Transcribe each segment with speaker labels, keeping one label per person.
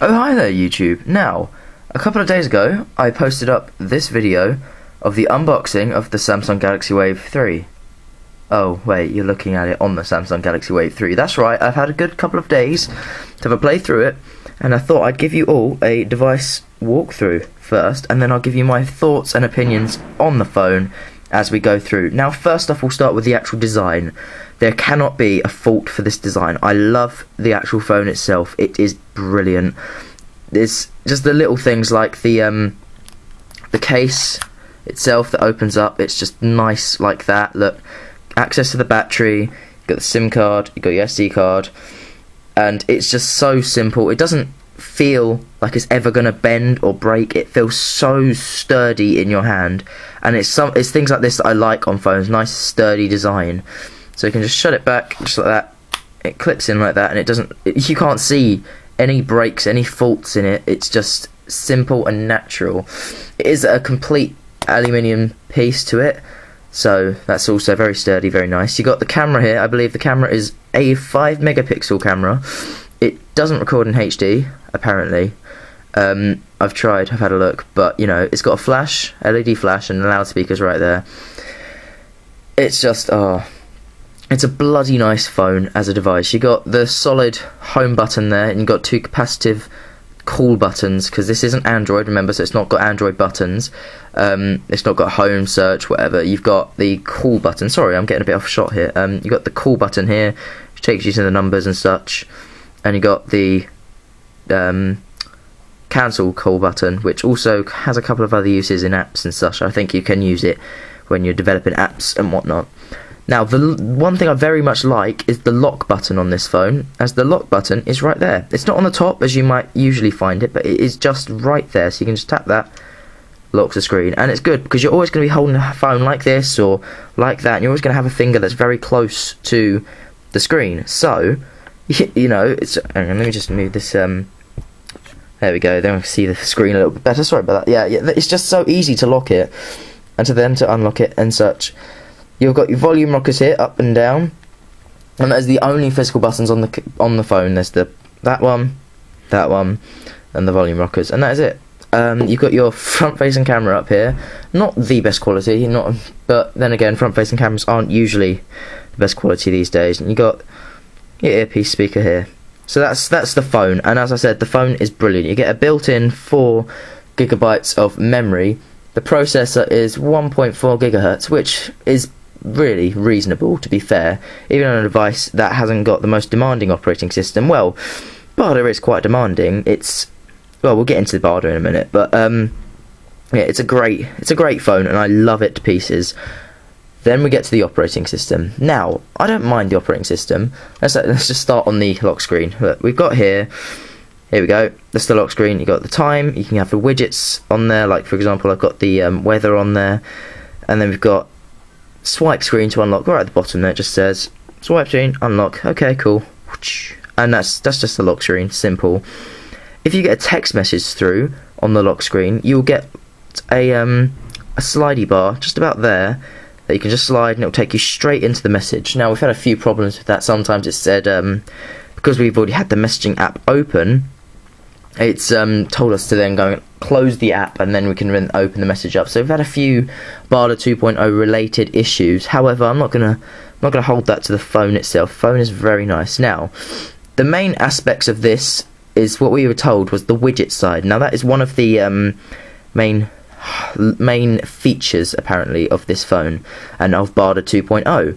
Speaker 1: Oh, hi there, YouTube. Now, a couple of days ago, I posted up this video of the unboxing of the Samsung Galaxy Wave 3. Oh, wait, you're looking at it on the Samsung Galaxy Wave 3. That's right, I've had a good couple of days to have a play through it, and I thought I'd give you all a device walkthrough first, and then I'll give you my thoughts and opinions on the phone as we go through. Now, first off, we'll start with the actual design. There cannot be a fault for this design. I love the actual phone itself. It is brilliant. It's just the little things like the case itself that opens up. It's just nice like that. Look, access to the battery. You've got the SIM card. You've got your SD card, and it's just so simple. It doesn't feel like it's ever gonna bend or break. It feels so sturdy in your hand, and it's things like this that I like on phones. Nice sturdy design. So you can just shut it back just like that. It clips in like that, and it doesn't. You can't see any breaks, any faults in it. It's just simple and natural. It is a complete aluminium piece to it, so that's also very sturdy, very nice. You got the camera here. I believe the camera is a 5-megapixel camera. It doesn't record in HD, apparently. I've tried, I've had a look, but you know, it's got a flash, LED flash, and loudspeakers right there. It's just, it's a bloody nice phone as a device. You got the solid home button there, and you got two capacitive call buttons, because this isn't Android, remember, so it's not got Android buttons. It's not got home, search, whatever. You've got the call button. Sorry, I'm getting a bit off shot here. You got the call button here, which takes you to the numbers and such, and you got the cancel call button, which also has a couple of other uses in apps and such. I think you can use it when you're developing apps and whatnot. Now, the one thing I very much like is the lock button on this phone, as the lock button is right there. It's not on the top, as you might usually find it, but it is just right there, so you can just tap that, locks the screen. And it's good, because you're always going to be holding a phone like this, or like that, and you're always going to have a finger that's very close to the screen. So, you know, it's... Hang on, let me just move this, there we go, then we can see the screen a little bit better. Sorry about that. Yeah, it's just so easy to lock it, and to unlock it, and such. You've got your volume rockers here, up and down, and that is the only physical buttons on the phone. There's that one, and the volume rockers, and that is it. You've got your front-facing camera up here. Not the best quality, but then again, front-facing cameras aren't usually the best quality these days. And you got your earpiece speaker here. So that's the phone, and as I said, the phone is brilliant. You get a built-in 4 GB of memory. The processor is 1.4 GHz, which is really reasonable, to be fair, even on a device that hasn't got the most demanding operating system. Well, Barda is quite demanding. Well, we'll get into the Barda in a minute, but yeah, it's a great phone, and I love it to pieces. Then we get to the operating system. Now, I don't mind the operating system. Let's just start on the lock screen. Look, we've got here we go, that's the lock screen. You've got the time, you can have the widgets on there, like for example I've got the weather on there, and then we've got swipe screen to unlock. Right at the bottom there it just says swipe screen, unlock. Okay, cool. And that's just the lock screen, simple. If you get a text message through on the lock screen, you'll get a slidey bar just about there that you can just slide, and it'll take you straight into the message. Now, we've had a few problems with that. Sometimes it's said, because we've already had the messaging app open, it's told us to then go and close the app, and then we can then open the message up. So we've had a few Barda 2.0 related issues. However, I'm not gonna hold that to the phone itself. The phone is very nice. Now, the main aspects of this is what we were told was the widget side. Now, that is one of the main features apparently of this phone and of Barda 2.0.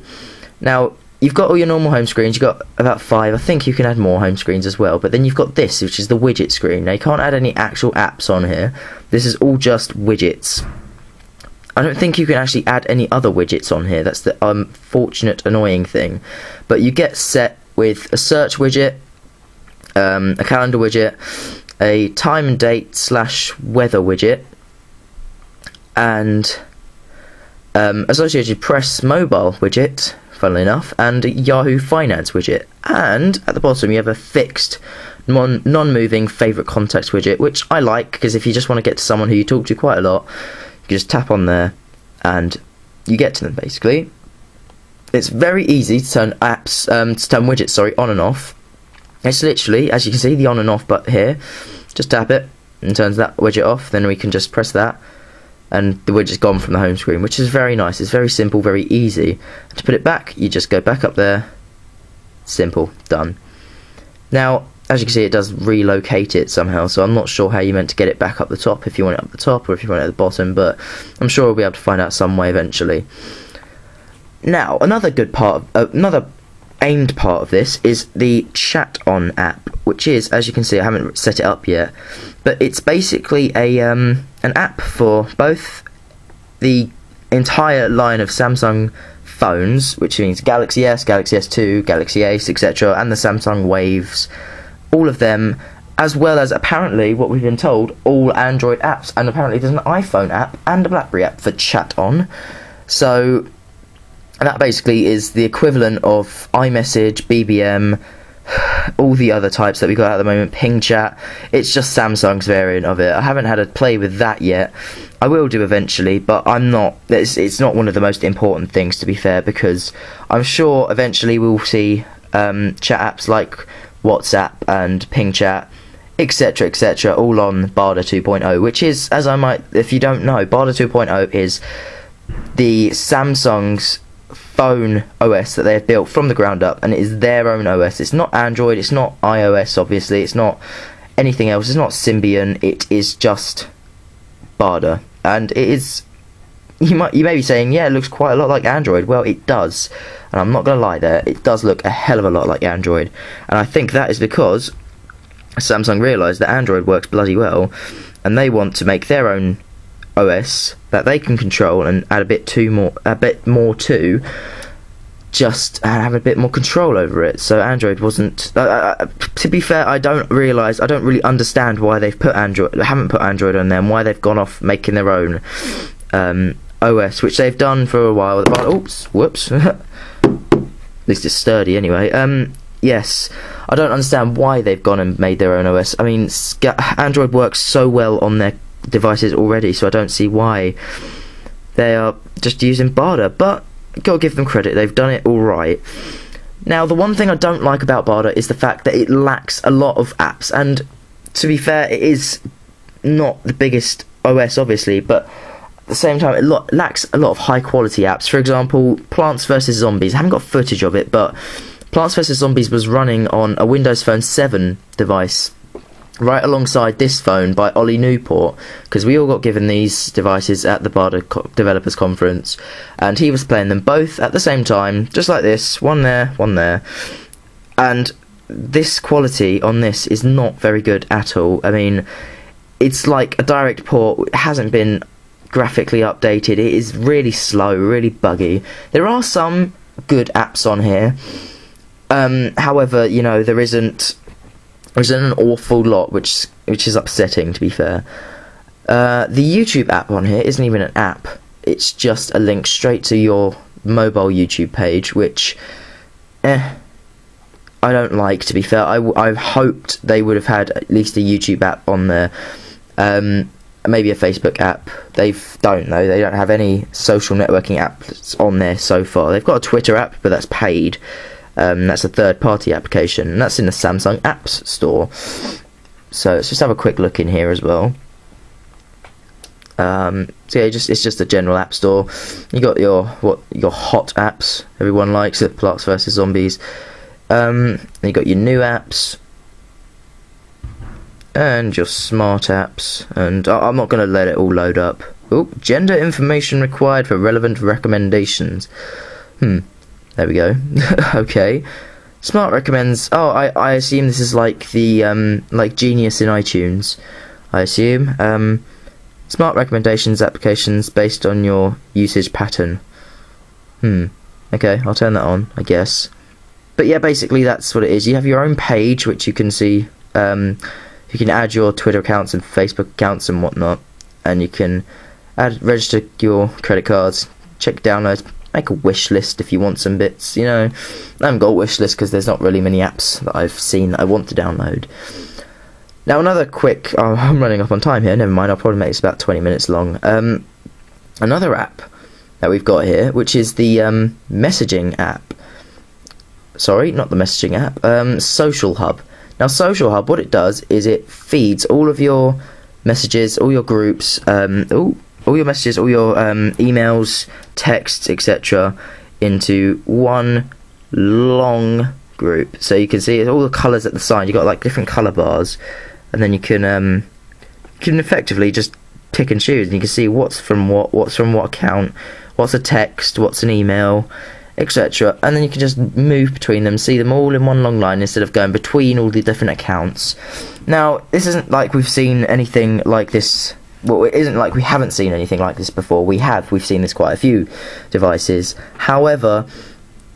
Speaker 1: Now, you've got all your normal home screens. You've got about 5. I think you can add more home screens as well, but then you've got this, which is the widget screen. Now, you can't add any actual apps on here. This is all just widgets. I don't think you can actually add any other widgets on here. That's the unfortunate, annoying thing. But you get set with a search widget, a calendar widget, a time and date / weather widget, and Associated Press mobile widget, funnily enough, and Yahoo Finance widget. And at the bottom you have a fixed non-moving favourite contacts widget, which I like, because if you just want to get to someone who you talk to quite a lot, you can just tap on there and you get to them basically. It's very easy to turn apps, to turn widgets, on and off. It's literally, as you can see, the on and off button here. Just tap it and turns that widget off. Then we can just press that, and the widget's gone from the home screen, which is very nice. It's very simple, very easy. To put it back, you just go back up there. Simple, done. Now, as you can see, it does relocate it somehow, so I'm not sure how you meant to get it back up the top, if you want it up the top or if you want it at the bottom, but I'm sure we'll be able to find out some way eventually. Now, another aimed part of this is the Chat On app, which is, as you can see, I haven't set it up yet, but it's basically an app for both the entire line of Samsung phones, which means Galaxy S, Galaxy S2, Galaxy Ace, etc., and the Samsung Waves, all of them, as well as, apparently, what we've been told, all Android apps, and apparently there's an iPhone app and a BlackBerry app for Chat On. So that basically is the equivalent of iMessage, BBM, all the other types that we've got at the moment, Ping Chat. It's just Samsung's variant of it. I haven't had a play with that yet. I will do eventually, but I'm not. It's not one of the most important things, to be fair, because I'm sure eventually we'll see chat apps like WhatsApp and Ping Chat, etc., etc., all on Barda 2.0, which is, if you don't know, Barda 2.0 is the Samsung's phone OS that they have built from the ground up, and it is their own OS. It's not Android, it's not iOS, obviously, it's not anything else, it's not Symbian, it is just Barda. And it is, you may be saying, yeah, it looks quite a lot like Android. Well, it does, and I'm not going to lie there, it does look a hell of a lot like Android, and I think that is because Samsung realised that Android works bloody well, and they want to make their own OS that they can control and add a bit more to, just have a bit more control over it. So Android wasn't. To be fair, I don't really understand why haven't put Android on there, and why they've gone off making their own OS, which they've done for a while. Oops, whoops. At least it's sturdy anyway. Yes, I don't understand why they've gone and made their own OS. I mean, Android works so well on their devices already, so I don't see why they are just using Barda, but gotta give them credit, they've done it alright. Now, the one thing I don't like about Barda is the fact that it lacks a lot of apps, and to be fair, it is not the biggest OS, obviously, but at the same time, it lacks a lot of high quality apps. For example, Plants vs Zombies, I haven't got footage of it, but Plants vs Zombies was running on a Windows Phone 7 device, right alongside this phone by Ollie Newport, because we all got given these devices at the Barda Developers Conference, and he was playing them both at the same time, just like this, one there, and this quality on this is not very good at all. I mean, it's like a direct port, it hasn't been graphically updated, it is really slow, really buggy. There are some good apps on here, however, you know, there isn't an awful lot, which is upsetting, to be fair. The YouTube app on here isn't even an app, it's just a link straight to your mobile YouTube page, which I don't like, to be fair. I hoped they would have had at least a YouTube app on there, maybe a Facebook app. They don't have any social networking apps on there so far. They've got a Twitter app, but that's paid. That's a third-party application, and that's in the Samsung Apps Store. So let's just have a quick look in here as well. So yeah, it's just a general app store. You got your hot apps everyone likes, it, Plants vs Zombies. You got your new apps and your smart apps, and I'm not going to let it all load up. Oh, gender information required for relevant recommendations. There we go. Okay. Smart recommends. Oh, I assume this is like the like Genius in iTunes. I assume. Smart recommendations applications based on your usage pattern. Okay, I'll turn that on, I guess. But yeah, basically that's what it is. You have your own page, which you can see. You can add your Twitter accounts and Facebook accounts and whatnot, and you can register your credit cards, check downloads. Make a wish list if you want some bits, you know. I haven't got a wish list because there's not really many apps that I've seen that I want to download. Now, another quick... I'm running up on time here, never mind, I'll probably make this about 20 minutes long. Another app that we've got here, which is the messaging app. Sorry, not the messaging app. Social Hub. Now Social Hub, what it does is it feeds all of your messages, all your groups, all your messages, all your emails, texts, etc. into one long group. So you can see all the colours at the side. You've got like different colour bars, and then you can effectively just pick and choose, and you can see what's from what account, what's a text, what's an email, etc. And then you can just move between them, see them all in one long line instead of going between all the different accounts. Now, this isn't like we've seen anything like this. Well, it isn't like we haven't seen anything like this before. We've seen this quite a few devices. However,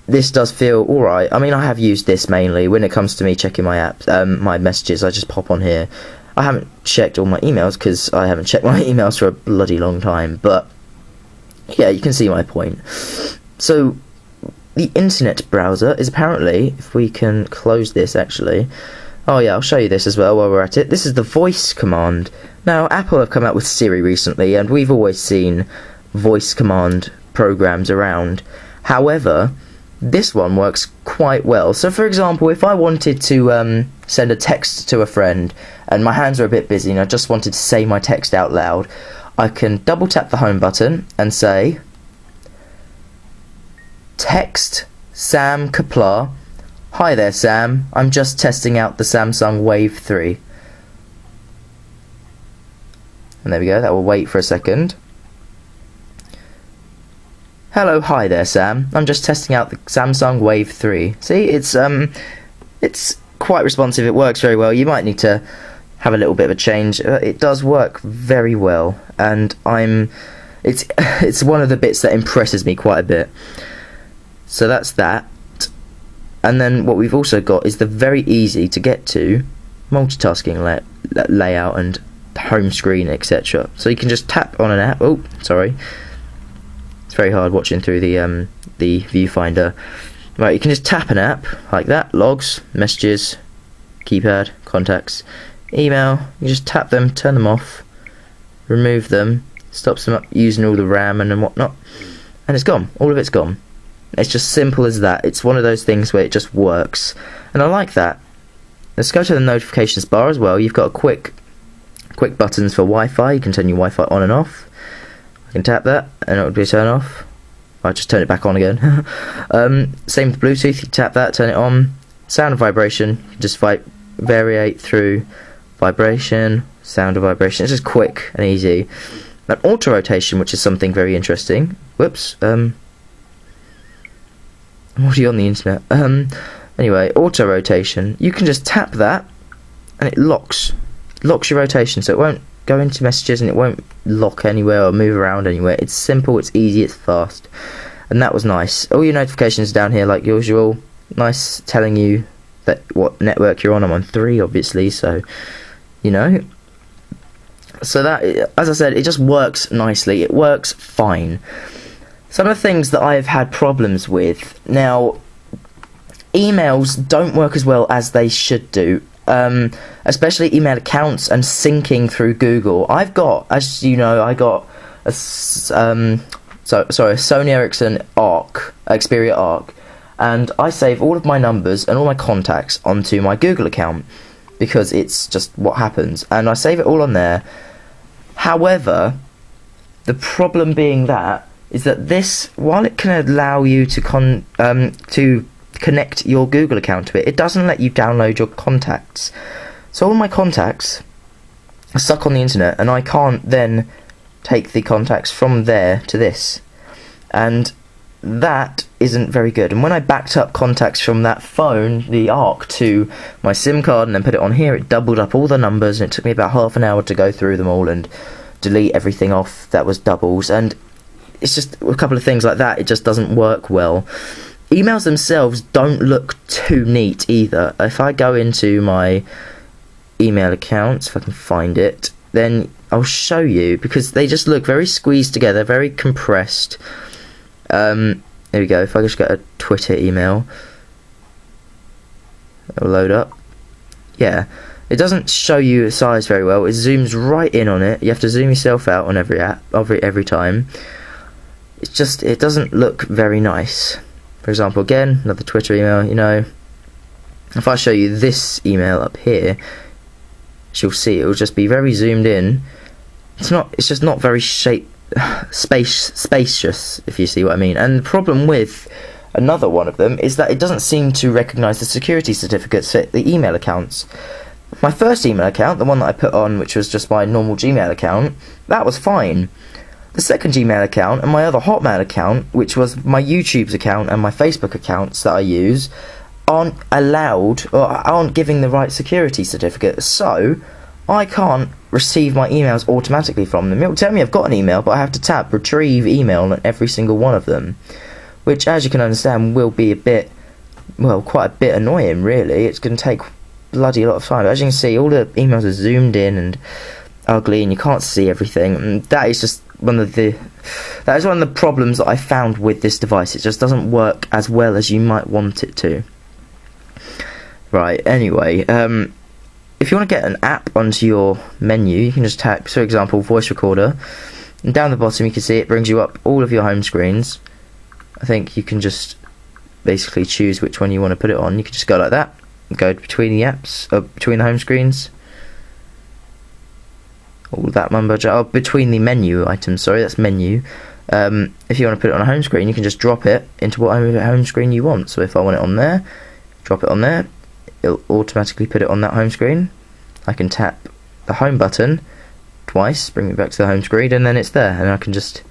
Speaker 1: this does feel alright. I mean, I have used this mainly when it comes to me checking my apps, my messages. I just pop on here. I haven't checked all my emails because I haven't checked my emails for a bloody long time. But yeah, you can see my point. So the internet browser is apparently, if we can close this actually. Oh yeah, I'll show you this as well while we're at it. This is the voice command. Now, Apple have come out with Siri recently, and we've always seen voice command programs around. However, this one works quite well. So for example, if I wanted to send a text to a friend and my hands are a bit busy and I just wanted to say my text out loud, I can double tap the home button and say, text Sam Kaplar, hi there Sam, I'm just testing out the Samsung Wave 3. And there we go, that will wait for a second. Hello, hi there Sam, I'm just testing out the Samsung Wave 3. See, it's quite responsive, it works very well. You might need to have a little bit of a change. It does work very well, and it's one of the bits that impresses me quite a bit. So that's that. And then what we've also got is the very easy to get to multitasking layout and home screen, etc. So you can just tap on an app. Oh, sorry. It's very hard watching through the viewfinder. Right, you can just tap an app like that. Logs, messages, keypad, contacts, email. You just tap them, turn them off, remove them, stops them up using all the RAM and whatnot, and it's gone. All of it's gone. It's just simple as that. It's one of those things where it just works, and I like that. Let's go to the notifications bar as well. You've got quick buttons for Wi-Fi. You can turn your Wi-Fi on and off. I can tap that and it will be turn off. I'll just turn it back on again. Same with Bluetooth. You tap that, turn it on. Sound and vibration. Just variate through vibration, sound and vibration. It's just quick and easy. And auto rotation, which is something very interesting. Whoops. I'm already on the internet. Anyway, auto rotation. You can just tap that, and it locks your rotation, so it won't go into messages and it won't lock anywhere or move around anywhere. It's simple, it's easy, it's fast, and that was nice. All your notifications down here like usual. Nice, telling you that what network you're on. I'm on 3, obviously, so you know. So that, as I said, it just works nicely. It works fine. Some of the things that I've had problems with now, emails don't work as well as they should do. Especially email accounts and syncing through Google. I've got, as you know, I got a Sony Ericsson Xperia Arc, and I save all of my numbers and all my contacts onto my Google account because it's just what happens, and I save it all on there. However, the problem being that is that this, while it can allow you to connect your Google account to it, it doesn't let you download your contacts. So all my contacts are stuck on the internet, and I can't then take the contacts from there to this, and that isn't very good. And when I backed up contacts from that phone, the Arc, to my SIM card and then put it on here, it doubled up all the numbers, and it took me about half an hour to go through them all and delete everything off that was doubles. And it's just a couple of things like that. It just doesn't work well. Emails themselves don't look too neat either. If I go into my email account, if I can find it, then I'll show you, because they just look very squeezed together, very compressed. There we go. If I just get a Twitter email, it'll load up. Yeah, it doesn't show you the size very well. It zooms right in on it. You have to zoom yourself out on every app, every time. It's just, it doesn't look very nice. For example, again, another Twitter email, you know, If I show you this email up here, you'll see it will just be very zoomed in. It's just not very spacious, if you see what I mean. And the problem with another one of them is that it doesn't seem to recognise the security certificates for the email accounts. My first email account, the one that I put on, which was just my normal Gmail account, that was fine. The second Gmail account and my other Hotmail account, which was my YouTube's account and my Facebook accounts that I use, aren't allowed, or aren't giving the right security certificate, so I can't receive my emails automatically from them. It will tell me I've got an email, but I have to tap retrieve email on every single one of them, which, as you can understand, will be quite a bit annoying, really. It's going to take bloody lot of time. As you can see, all the emails are zoomed in and ugly, and you can't see everything. And that is just one of the problems that I found with this device. It just doesn't work as well as you might want it to. Right, anyway, if you want to get an app onto your menu, you can just type, for example, voice recorder, and down the bottom you can see it brings you up all of your home screens. I think you can just basically choose which one you want to put it on. You can just go like that, go between the apps, between the home screens, all that between the menu items, sorry, that's menu. If you want to put it on a home screen, you can just drop it into whatever home screen you want. So if I want it on there, drop it on there, it'll automatically put it on that home screen. I can tap the home button twice, bring me back to the home screen, and then it's there, and I can just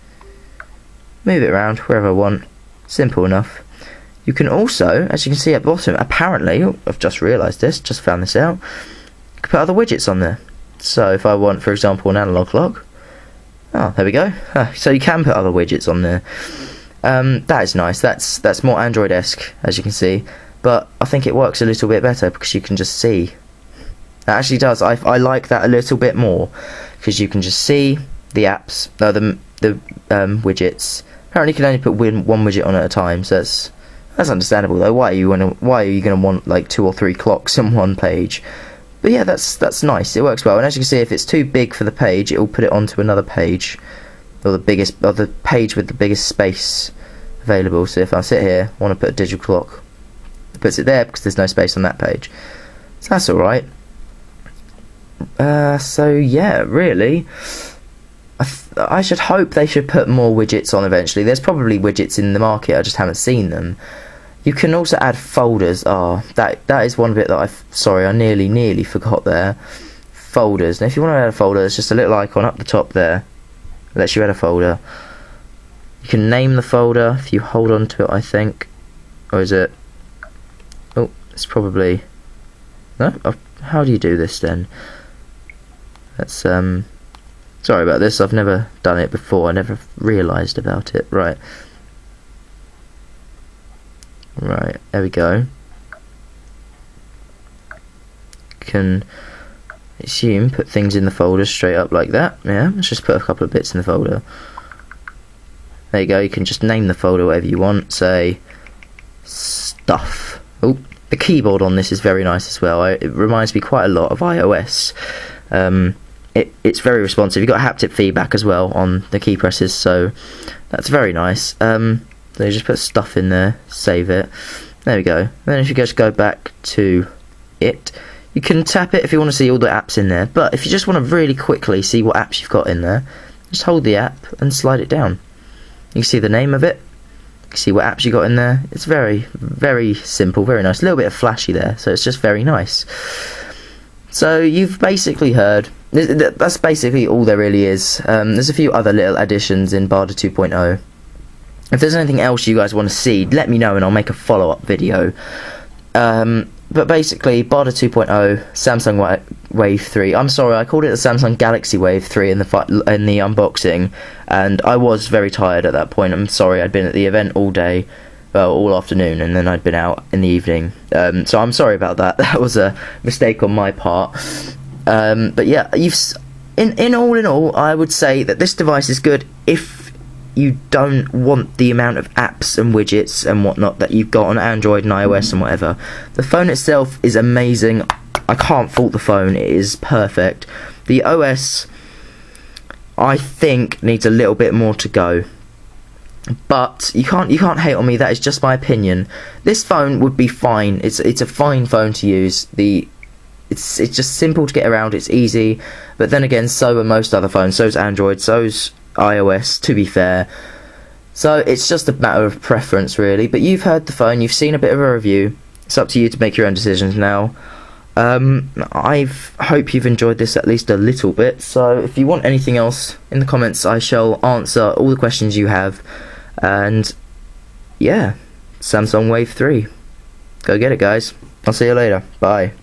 Speaker 1: move it around wherever I want. Simple enough. You can also, as you can see at the bottom, apparently, I've just realised this, just found this out, you can put other widgets on there. So if I want, for example, an analog clock, oh, there we go. So you can put other widgets on there. That is nice. That's more Android-esque, as you can see. But I think it works a little bit better because you can just see. It actually does. I like that a little bit more because you can just see the apps, the widgets. Apparently, you can only put one widget on at a time, so that's understandable. Though, why are you going to want like 2 or 3 clocks on one page? But yeah, that's nice. It works well. And as you can see, if it's too big for the page, it will put it onto another page, or the page with the biggest space available. So if I sit here, want to put a digital clock, it puts it there because there's no space on that page. So that's all right. So yeah, really, I should hope they should put more widgets on eventually. There's probably widgets in the market, I just haven't seen them. You can also add folders. That is one bit that I nearly forgot there. Folders. Now if you want to add a folder, there's just a little icon up the top there. It lets you add a folder. You can name the folder if you hold on to it, I think. Or is it? Oh, it's probably... No? How do you do this then? That's, sorry about this, I've never done it before, I never realised about it. Right, there we go. Can assume put things in the folder straight up like that. Yeah, let's just put a couple of bits in the folder. There you go, you can just name the folder whatever you want, say stuff. Oh, the keyboard on this is very nice as well. It reminds me quite a lot of iOS. It's very responsive. You've got haptic feedback as well on the key presses, so that's very nice. So you just put stuff in there, save it. There we go. Then if you just go back to it, you can tap it if you want to see all the apps in there. But if you just want to really quickly see what apps you've got in there, just hold the app and slide it down. You can see the name of it. You can see what apps you got in there. It's very, very simple, very nice. A little bit of flashy there, so it's just very nice. So you've basically heard. That's basically all there really is. There's a few other little additions in Barda 2.0. If there's anything else you guys want to see, let me know and I'll make a follow-up video. But basically, Barda 2.0, Samsung Wave 3. I'm sorry, I called it the Samsung Galaxy Wave 3 in the unboxing, and I was very tired at that point. I'm sorry, I'd been at the event all day, well, all afternoon, and then I'd been out in the evening. So I'm sorry about that. That was a mistake on my part. But yeah, in all, I would say that this device is good if you don't want the amount of apps and widgets and whatnot that you've got on Android and iOS and whatever. The phone itself is amazing. I can't fault the phone. It is perfect. The OS, I think, needs a little bit more to go. But you can't hate on me. That is just my opinion. This phone would be fine. It's a fine phone to use. It's just simple to get around. It's easy. But then again, so are most other phones. So's Android. So's iOS. To be fair. So it's just a matter of preference, really. But you've heard the phone. You've seen a bit of a review. It's up to you to make your own decisions now. I hope you've enjoyed this at least a little bit. So if you want anything else in the comments, I shall answer all the questions you have. And yeah, Samsung Wave 3. Go get it, guys. I'll see you later. Bye.